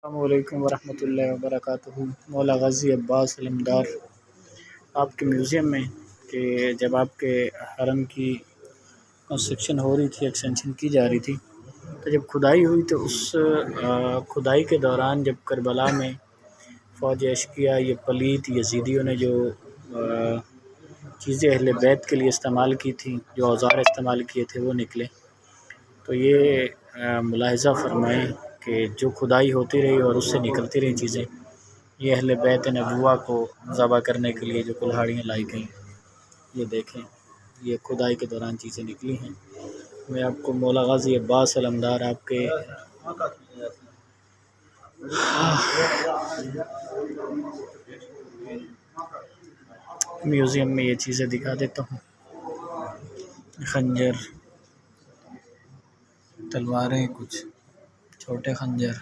अस्सलामुअलैकुम वरहमतुल्लाहि वबरकातुहू। मौला गाज़ी अब्बास अलमदार आपके म्यूज़ियम में कि जब आपके हरम की कंस्ट्रक्शन हो रही थी, एक्सटेंशन की जा रही थी, तो जब खुदाई हुई तो उस खुदाई के दौरान जब करबला में फ़ौज अशकिया ये पलीत यज़ीदियों ने जो चीज़ें अहले बैत के लिए इस्तेमाल की थी, जो औज़ार इस्तेमाल किए थे वो निकले। तो ये मुलाहिज़ा फ़रमाएँ कि जो खुदाई होती रही और उससे निकलती रही चीज़ें, ये अहले बैत नबुव्वा को ज़बह करने के लिए जो कुल्हाड़ियाँ लाई गईं, ये देखें, ये खुदाई के दौरान चीज़ें निकली हैं। मैं आपको मौला गाज़ी अब्बास अलमदार आपके म्यूज़ियम में ये चीज़ें दिखा देता हूँ। खंजर, तलवारें, कुछ छोटे खंजर,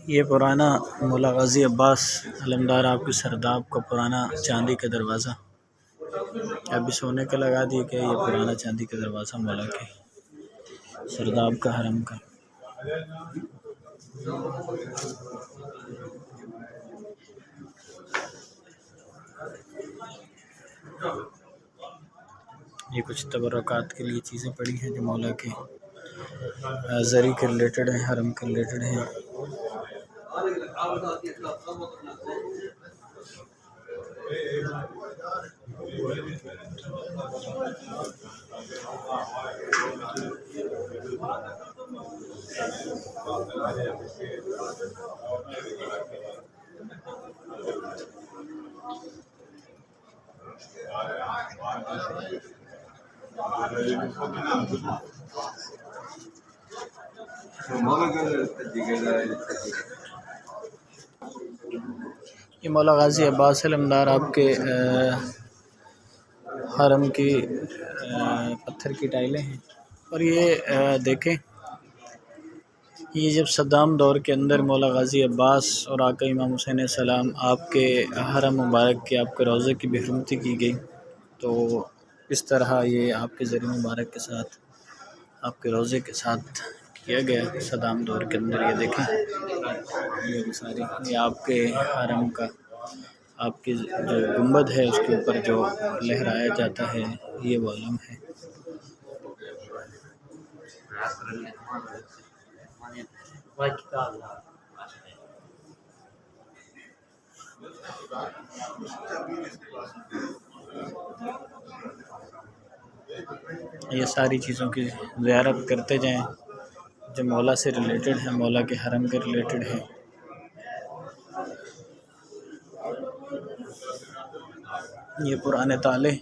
ये पुराना मौला गाज़ी अब्बास अलमदार आपके सरदाब का पुराना चांदी का दरवाज़ा, अभी सोने का लगा दिया गया। ये पुराना चांदी का दरवाज़ा मौला के सरदाब का हरम का। ये कुछ तबर्रुकात के लिए चीज़ें पड़ी हैं जो मौला के ज़री के रिलेटेड हैं, हरम के रिलेटेड हैं। ये मौला गाज़ी अब्बास अलमदार आपके हरम की पत्थर की टाइलें हैं। और ये देखें, ये जब सद्दाम दौर के अंदर मौला गाज़ी अब्बास और आका इमाम हुसैन सलाम आपके हरम मुबारक के आपके रोज़े की बेहरमती की गई, तो इस तरह ये आपके ज़री मुबारक के साथ आपके रोज़े के साथ किया गया सद्दाम दौर के अंदर। ये देखें, ये सारी ये आपके हरम का आपकी जो गुंबद है उसके ऊपर जो लहराया जाता है, ये वो अलम है। ये सारी चीज़ों की ज़ियारत करते जाएं जो मौला से रिलेटेड है, मौला के हरम के रिलेटेड है। ये पुराने ताले,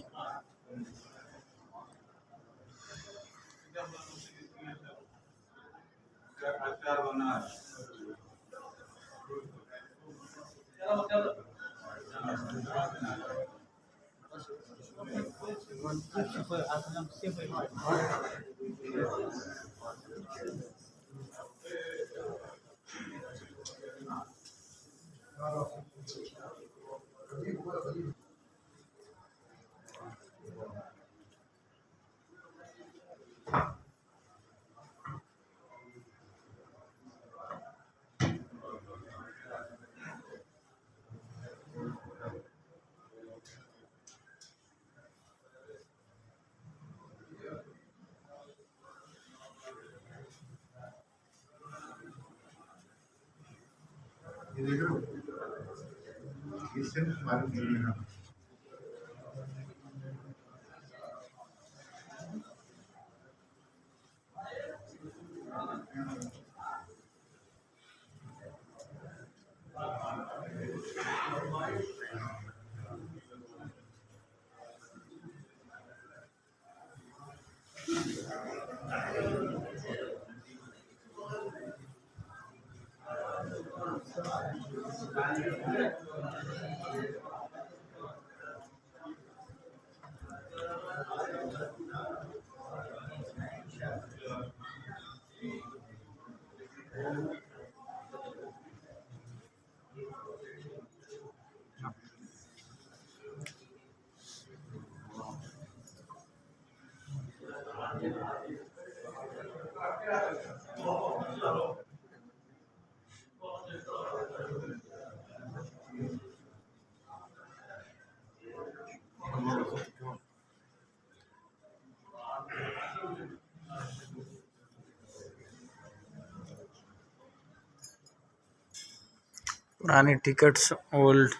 पुरानी टिकट्स, ओल्ड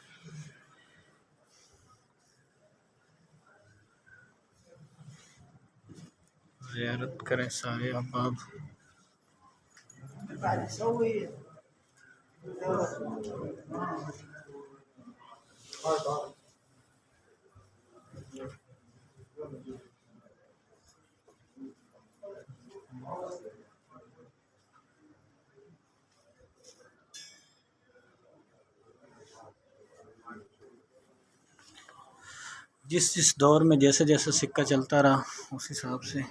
ज़ियारत करें सारे अहबाब। जिस जिस दौर में जैसे जैसे सिक्का चलता रहा उस हिसाब से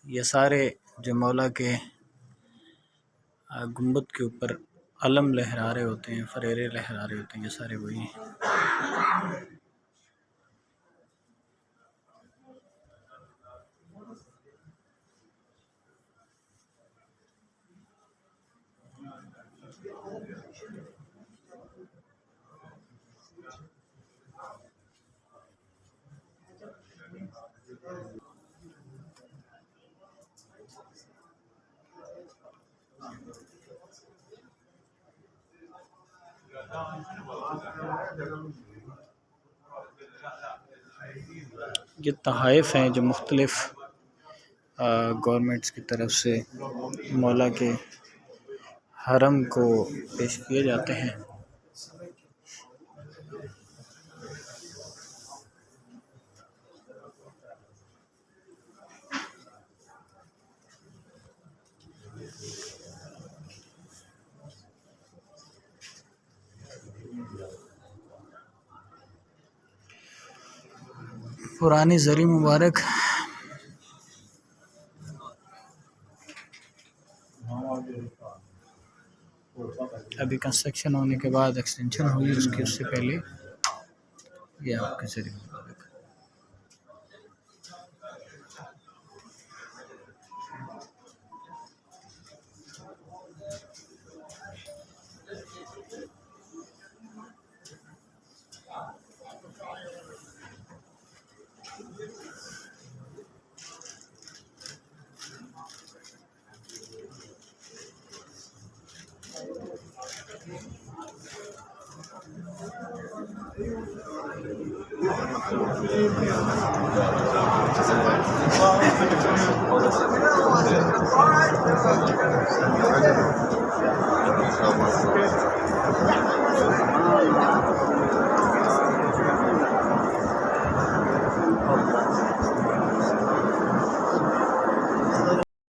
ये सारे जो मौला के गुंबद के ऊपर अलम लहरा रहे होते हैं, फरेरे लहरा रहे होते हैं, ये सारे वही हैं। ये तहाइफ हैं जो मुख्तलिफ़ गवर्नमेंट्स की तरफ से मौला के हरम को पेश किए जाते हैं। पुरानी ज़री मुबारक अभी कंस्ट्रक्शन होने के बाद एक्सटेंशन हुई, उससे पहले ये आपकी ज़री मुबारक।